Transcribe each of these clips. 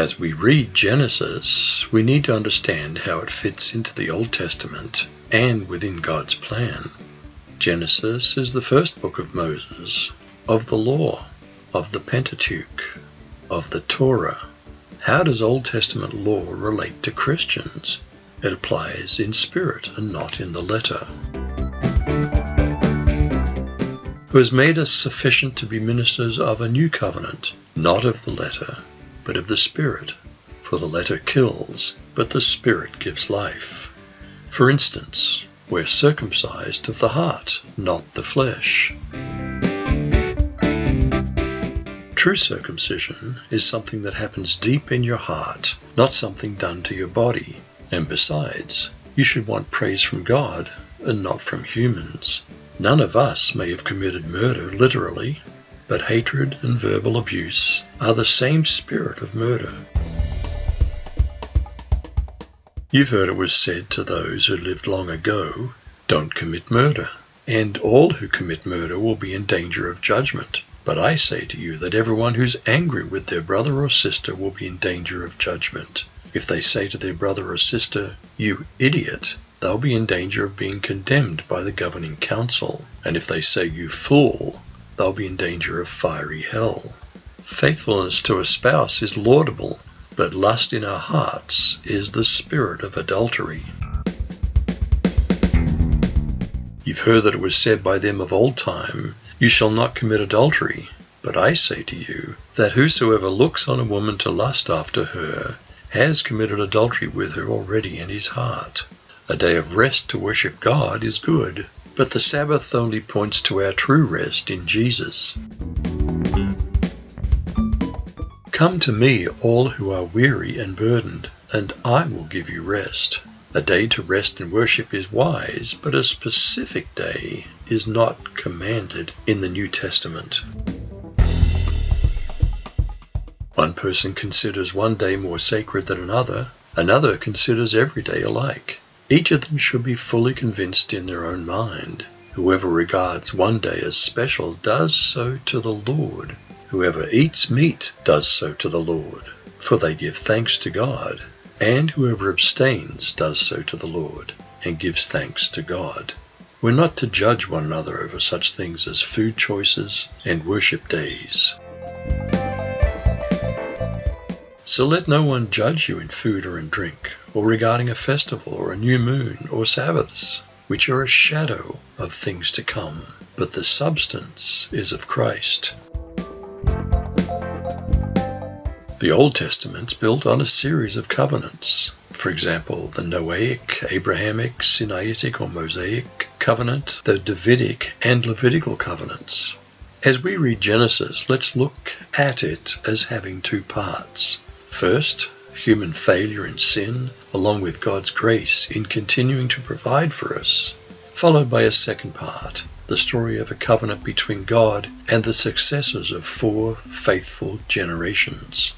As we read Genesis, we need to understand how it fits into the Old Testament and within God's plan. Genesis is the first book of Moses, of the law, of the Pentateuch, of the Torah. How does Old Testament law relate to Christians? It applies in spirit and not in the letter. Who has made us sufficient to be ministers of a new covenant, not of the letter, but of the Spirit. For the letter kills, but the Spirit gives life. For instance, we're circumcised of the heart, not the flesh. True circumcision is something that happens deep in your heart, not something done to your body. And besides, you should want praise from God and not from humans. None of us may have committed murder literally, but hatred and verbal abuse are the same spirit of murder. You've heard it was said to those who lived long ago, "Don't commit murder," and all who commit murder will be in danger of judgment. But I say to you that everyone who's angry with their brother or sister will be in danger of judgment. If they say to their brother or sister, "You idiot," they'll be in danger of being condemned by the governing council. And if they say, "You fool," they'll be in danger of fiery hell. Faithfulness to a spouse is laudable, but lust in our hearts is the spirit of adultery. You've heard that it was said by them of old time, "You shall not commit adultery." But I say to you that whosoever looks on a woman to lust after her has committed adultery with her already in his heart. A day of rest to worship God is good, but the Sabbath only points to our true rest in Jesus. Come to me, all who are weary and burdened, and I will give you rest. A day to rest and worship is wise, but a specific day is not commanded in the New Testament. One person considers one day more sacred than another considers every day alike. Each of them should be fully convinced in their own mind. Whoever regards one day as special does so to the Lord. Whoever eats meat does so to the Lord, for they give thanks to God. And whoever abstains does so to the Lord, and gives thanks to God. We're not to judge one another over such things as food choices and worship days. So let no one judge you in food or in drink, or regarding a festival or a new moon or Sabbaths, which are a shadow of things to come, but the substance is of Christ. The Old Testament's built on a series of covenants. For example, the Noahic, Abrahamic, Sinaitic or Mosaic covenant, the Davidic and Levitical covenants. As we read Genesis, let's look at it as having two parts. First, human failure and sin, along with God's grace in continuing to provide for us. Followed by a second part, the story of a covenant between God and the successors of 4 faithful generations.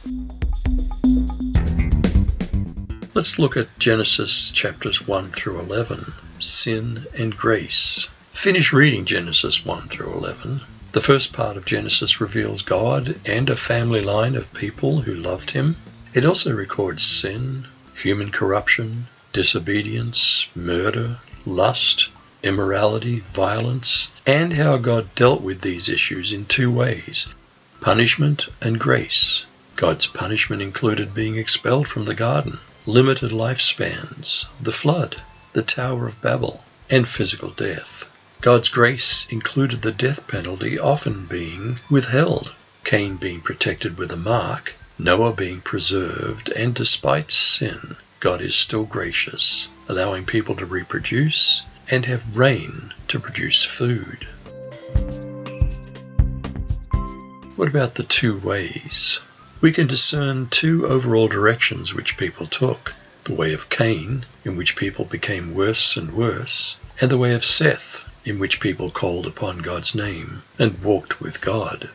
Let's look at Genesis chapters 1 through 11, sin and grace. Finish reading Genesis 1 through 11. The first part of Genesis reveals God and a family line of people who loved him. It also records sin, human corruption, disobedience, murder, lust, immorality, violence, and how God dealt with these issues in 2 ways, punishment and grace. God's punishment included being expelled from the garden, limited lifespans, the flood, the Tower of Babel, and physical death. God's grace included the death penalty often being withheld, Cain being protected with a mark, Noah being preserved, and despite sin, God is still gracious, allowing people to reproduce and have rain to produce food. What about the 2 ways? We can discern 2 overall directions which people took. The way of Cain, in which people became worse and worse, and the way of Seth, in which people called upon God's name and walked with God.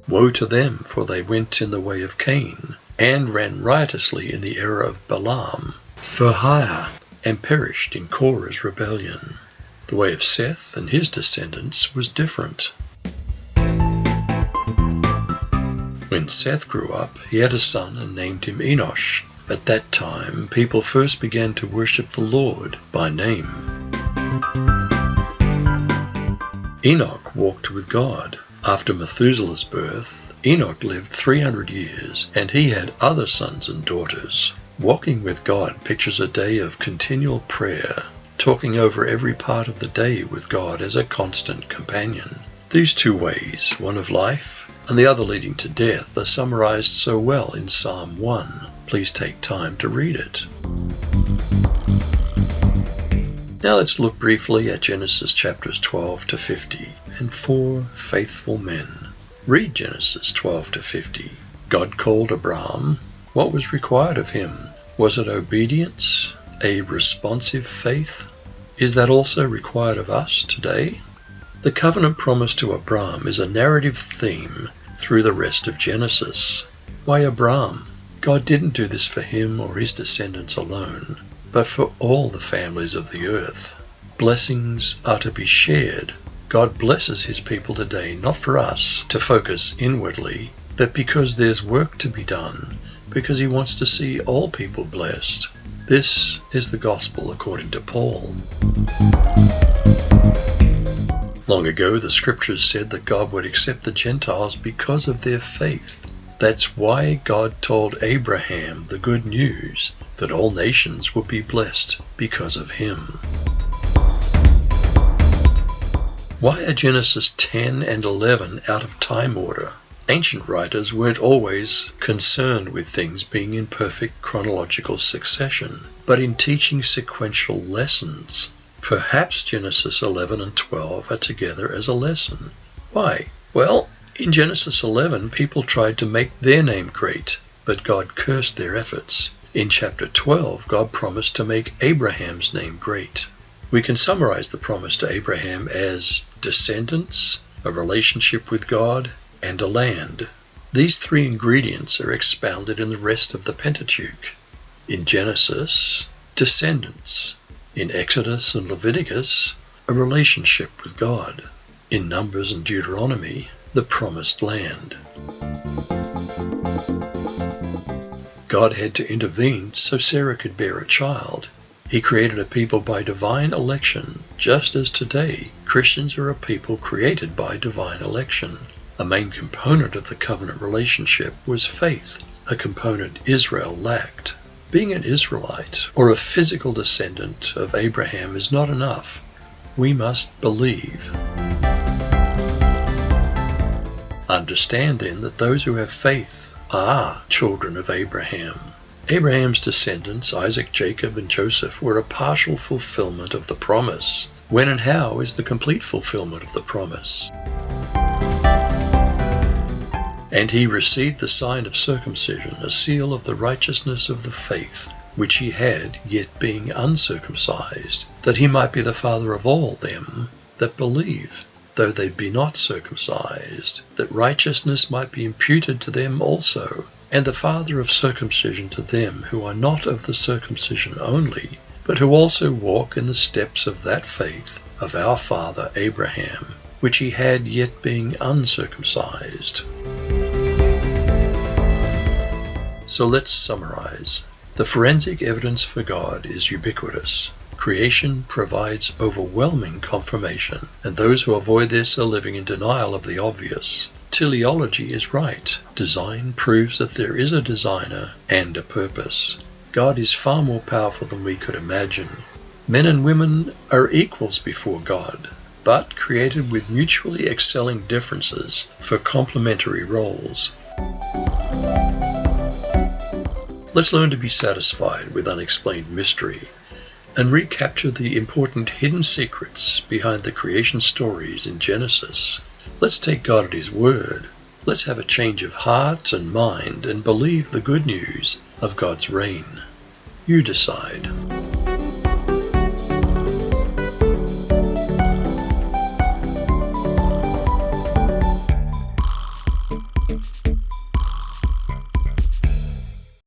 Woe to them, for they went in the way of Cain, and ran riotously in the error of Balaam for hire, and perished in Korah's rebellion. The way of Seth and his descendants was different. When Seth grew up, he had a son and named him Enosh. At that time, people first began to worship the Lord by name. Enoch walked with God. After Methuselah's birth, Enoch lived 300 years, and he had other sons and daughters. Walking with God pictures a day of continual prayer, talking over every part of the day with God as a constant companion. These two ways, one of life and the other leading to death, are summarized so well in Psalm 1. Please take time to read it. Now let's look briefly at Genesis chapters 12 to 50 and 4 faithful men. Read Genesis 12 to 50. God called Abram. What was required of him? Was it obedience? A responsive faith? Is that also required of us today? The covenant promise to Abram is a narrative theme through the rest of Genesis. Why Abram? God didn't do this for him or his descendants alone, but for all the families of the earth. Blessings are to be shared. God blesses his people today not for us to focus inwardly, but because there's work to be done, because he wants to see all people blessed. This is the gospel according to Paul. Long ago, the scriptures said that God would accept the Gentiles because of their faith. That's why God told Abraham the good news that all nations would be blessed because of him. Why are Genesis 10 and 11 out of time order? Ancient writers weren't always concerned with things being in perfect chronological succession, but in teaching sequential lessons. Perhaps Genesis 11 and 12 are together as a lesson. Why? Well, in Genesis 11, people tried to make their name great, but God cursed their efforts. In chapter 12, God promised to make Abraham's name great. We can summarize the promise to Abraham as descendants, a relationship with God, and a land. These three ingredients are expounded in the rest of the Pentateuch. In Genesis, descendants. In Exodus and Leviticus, a relationship with God. In Numbers and Deuteronomy, the promised land. God had to intervene so Sarah could bear a child. He created a people by divine election, just as today Christians are a people created by divine election. A main component of the covenant relationship was faith, a component Israel lacked. Being an Israelite or a physical descendant of Abraham is not enough. We must believe. Understand then that those who have faith are children of Abraham. Abraham's descendants, Isaac, Jacob, and Joseph, were a partial fulfillment of the promise. When and how is the complete fulfillment of the promise? And he received the sign of circumcision, a seal of the righteousness of the faith, which he had, yet being uncircumcised, that he might be the father of all them that believe, though they be not circumcised, that righteousness might be imputed to them also, and the father of circumcision to them who are not of the circumcision only, but who also walk in the steps of that faith of our father Abraham, which he had, yet being uncircumcised. So let's summarize. The forensic evidence for God is ubiquitous. Creation provides overwhelming confirmation, and those who avoid this are living in denial of the obvious. Teleology is right. Design proves that there is a designer and a purpose. God is far more powerful than we could imagine. Men and women are equals before God, but created with mutually excelling differences for complementary roles. Let's learn to be satisfied with unexplained mystery and recapture the important hidden secrets behind the creation stories in Genesis. Let's take God at his word. Let's have a change of heart and mind and believe the good news of God's reign. You decide.